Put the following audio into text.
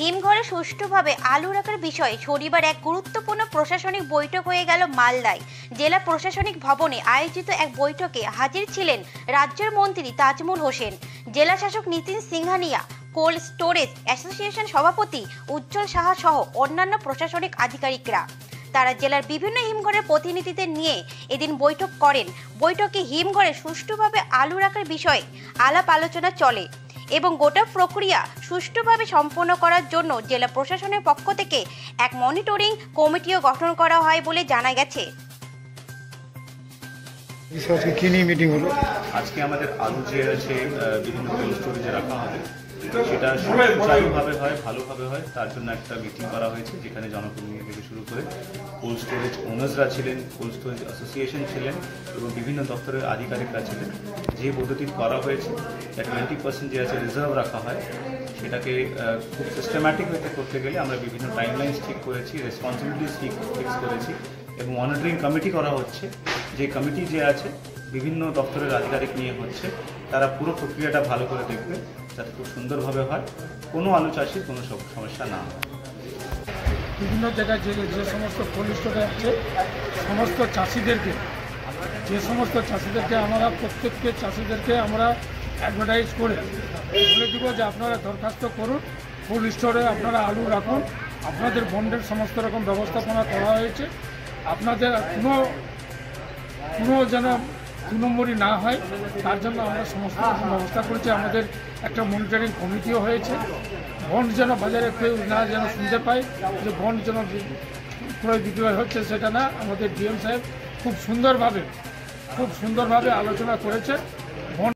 হিমঘরে সুষ্ঠুভাবে আলু রাখার বিষয়ে শনিবার এক গুরুত্বপূর্ণ প্রশাসনিক বৈঠক হয়ে গেল মালদায়। জেলা প্রশাসনিক ভবনে আয়োজিত এক বৈঠকে হাজির ছিলেন রাজ্যের মন্ত্রী তাজমুল হোসেন, জেলা শাসক Nitin Singhania, cold storage association সভাপতি উজ্জ্বল সাহা সহ অন্যান্য প্রশাসনিক আধিকারিকরা। তারা জেলার বিভিন্ন হিমঘরের প্রতিনিধিদের নিয়ে এদিন বৈঠক করেন। বৈঠকে হিমঘরে সুষ্ঠুভাবে আলু রাখার বিষয়ে আলাপ আলোচনা চলে এবং গোটা প্রক্রিয়া সুষ্ঠুভাবে সম্পন্ন করার জন্য জেলা প্রশাসনের পক্ষ থেকে এক মনিটরিং কমিটিও গঠন করা হয় বলে জানা গেছে। কি নিয়ে মিটিং হলো? আজকে আমাদের আলু যে আছে বিভিন্ন কোল্ড স্টোরেজে রাখা হবে, সেটা সুচারুভাবে হয়, ভালোভাবে হয়, তার জন্য একটা মিটিং করা হয়েছে, যেখানে জনপ্রতিনিধি থেকে শুরু করে কোল্ড স্টোরেজ ওনার্সরা ছিলেন, কোল্ড স্টোরেজ অ্যাসোসিয়েশন ছিলেন এবং বিভিন্ন দপ্তরের আধিকারিকরা ছিলেন। যে পদ্ধতি করা হয়েছে 20% যে আছে রিজার্ভ রাখা হয়, সেটাকে খুব সিস্টেম্যাটিক ওয়েতে করতে গেলে আমরা বিভিন্ন টাইমলাইন্স ঠিক করেছি, রেসপন্সিবিলিটিস ফিক্স করেছি এবং মনিটরিং কমিটি করা হচ্ছে। যে কমিটি যে আছে বিভিন্ন দপ্তরের আধিকারিক নিয়ে হচ্ছে, তারা পুরো প্রক্রিয়াটা ভালো করে দেখবে যাতে খুব সুন্দরভাবে হয়, কোনো আলু চাষির কোনো সমস্যা না হয়। বিভিন্ন জায়গায় যে সমস্ত কোল্ড স্টোরে আছে সমস্ত চাষিদেরকে আমরা প্রত্যেককে চাষিদেরকে আমরা অ্যাডভার্টাইজ করে বলে দেবো যে আপনারা দরখাস্ত করুন, কোল্ড স্টোরে আপনারা আলু রাখুন, আপনাদের বন্ডের সমস্ত রকম ব্যবস্থাপনা করা হয়েছে, আপনাদের কোনো যেন 2 নম্বরই না হয় তার জন্য আমরা সমস্ত রকম ব্যবস্থা করেছি। আমাদের একটা মনিটরিং কমিটিও হয়েছে। বন্ড যেন বাজারে কেউ না যেন শুনতে পায় যে বন্ড যেন ক্রয় বিক্রয় হচ্ছে, সেটা না। আমাদের ডিএম সাহেব খুব সুন্দরভাবে আলোচনা করেছে।